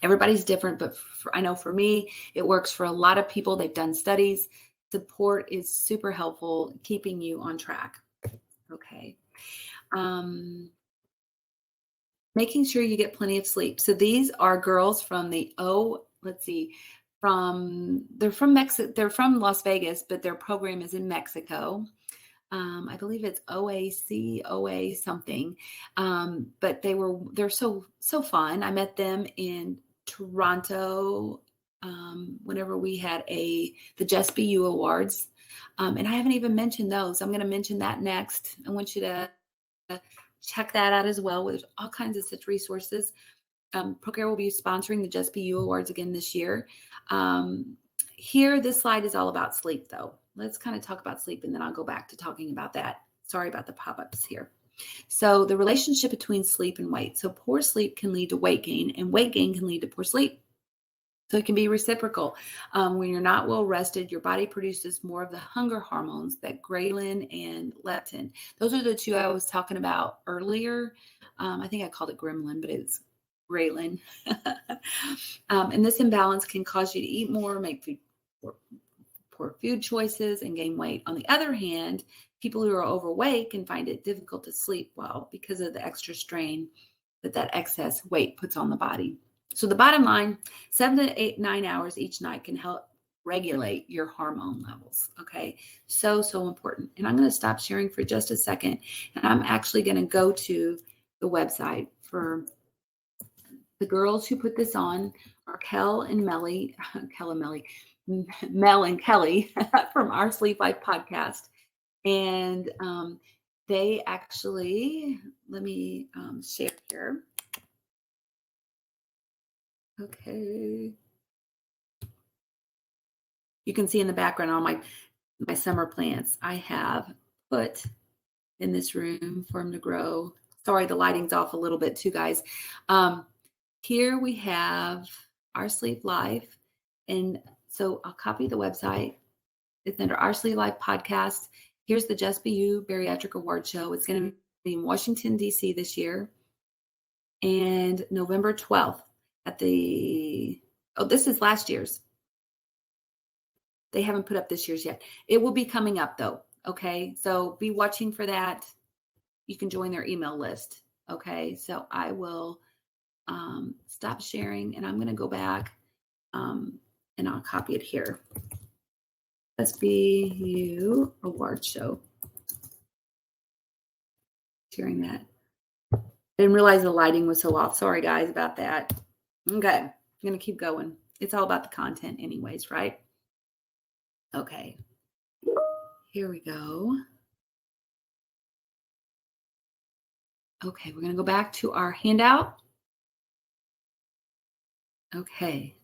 everybody's different, but I know for me, it works for a lot of people. They've done studies. Support is super helpful, keeping you on track. Okay. Making sure you get plenty of sleep. So these are girls from they're from Mexico. They're from Las Vegas, but their program is in Mexico. I believe it's OA something. But they're so fun. I met them in Toronto whenever we had the Just Be You Awards. And I haven't even mentioned those. I'm going to mention that next. I want you to check that out as well. There's all kinds of such resources. ProCare will be sponsoring the Just Be You Awards again this year. Here, this slide is all about sleep, though. Let's kind of talk about sleep, and then I'll go back to talking about that. Sorry about the pop-ups here. So the relationship between sleep and weight. So poor sleep can lead to weight gain, and weight gain can lead to poor sleep. So it can be reciprocal. When you're not well rested, your body produces more of the hunger hormones, that ghrelin and leptin. Those are the two I was talking about earlier. I think I called it gremlin, but it's ghrelin. And this imbalance can cause you to eat more, make poor food choices, and gain weight. On the other hand, people who are overweight can find it difficult to sleep well because of the extra strain that excess weight puts on the body. So the bottom line, 7 to 8, 9 hours each night can help regulate your hormone levels. Okay. So important. And I'm going to stop sharing for just a second. And I'm actually going to go to the website for the girls who put this on, are Mel and Kelly from Our Sleep Life podcast. And they actually, let me share here. Okay. You can see in the background all my summer plants I have put in this room for them to grow. Sorry, the lighting's off a little bit too, guys. Here we have Our Sleep Life. And so I'll copy the website. It's under Our Sleep Life podcast. Here's the Just Be You Bariatric Award Show. It's going to be in Washington, D.C. this year. And November 12th this is last year's. They haven't put up this year's yet. It will be coming up though. Okay. So be watching for that. You can join their email list. Okay. So I will stop sharing and I'm going to go back and I'll copy it here. SBU award show. Sharing that. Didn't realize the lighting was so off. Sorry guys about that. Okay. I'm going to keep going. It's all about the content anyways, right? Okay. Here we go. Okay, we're going to go back to our handout. Okay.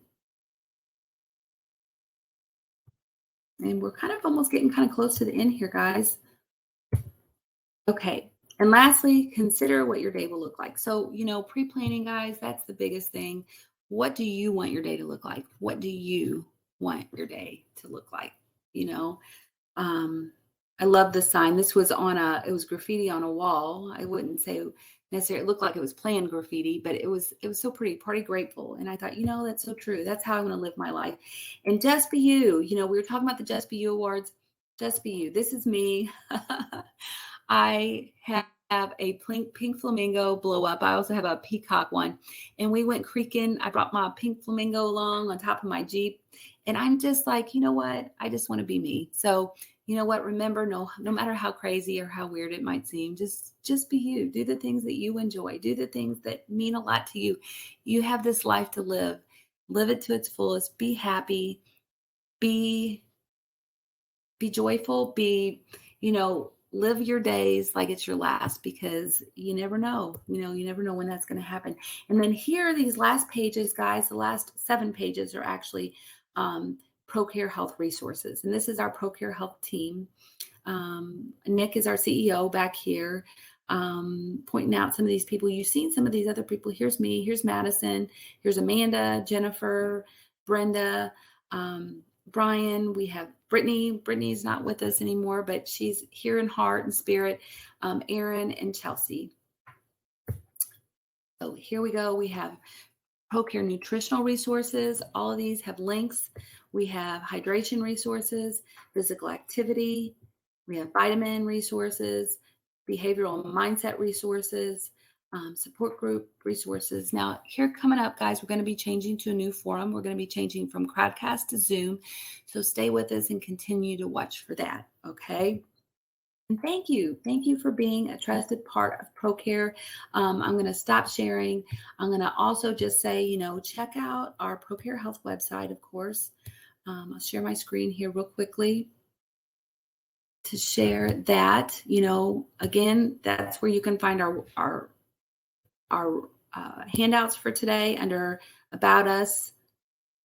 And we're kind of almost getting kind of close to the end here, guys. Okay. And lastly, consider what your day will look like. So, pre-planning, guys, that's the biggest thing. What do you want your day to look like? What do you want your day to look like? I love the sign. This was it was graffiti on a wall. I wouldn't say necessarily it looked like it was planned graffiti, but it was so pretty, party grateful. And I thought, that's so true. That's how I want to live my life. And Just Be You, we were talking about the Just Be You awards. Just Be You. This is me. I have a pink flamingo blow up. I also have a peacock one. And we went creeking. I brought my pink flamingo along on top of my Jeep. And I'm just like, you know what? I just want to be me. So, you know what? Remember, no matter how crazy or how weird it might seem, just be you. Do the things that you enjoy. Do the things that mean a lot to you. You have this life to live. Live it to its fullest. Be happy. Be joyful. Live your days like it's your last, because you never know. You never know when that's going to happen. And then here are these last pages, guys. The last 7 pages are actually ProCare Health resources. And this is our ProCare Health team. Nick is our CEO back here, pointing out some of these people. You've seen some of these other people. Here's me. Here's Madison. Here's Amanda, Jennifer, Brenda, Brian. We have Brittany. Brittany's not with us anymore, but she's here in heart and spirit. Aaron and Chelsea. So here we go. We have ProCare nutritional resources. All of these have links. We have hydration resources, physical activity. We have vitamin resources, behavioral and mindset resources, support group resources. Now, here coming up, guys, we're going to be changing to a new forum. We're going to be changing from Crowdcast to Zoom. So stay with us and continue to watch for that. Okay. And thank you. Thank you for being a trusted part of ProCare. I'm going to stop sharing. I'm going to also just say, check out our ProCare Health website, of course. I'll share my screen here real quickly to share that. Again, that's where you can find our handouts for today under About Us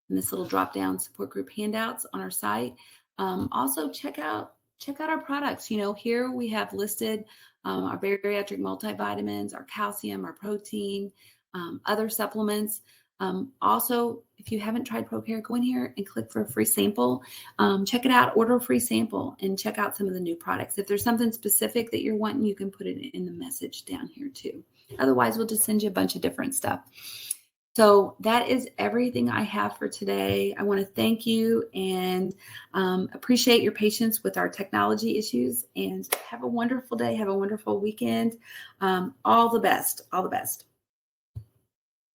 and this little drop down support group handouts on our site. Also check out our products. Here we have listed our bariatric multivitamins, our calcium, our protein, other supplements. Also, if you haven't tried ProCare, go in here and click for a free sample. Check it out, order a free sample, and check out some of the new products. If there's something specific that you're wanting, you can put it in the message down here too. Otherwise, we'll just send you a bunch of different stuff. So that is everything I have for today. I want to thank you and appreciate your patience with our technology issues, and have a wonderful day. Have a wonderful weekend. All the best. All the best.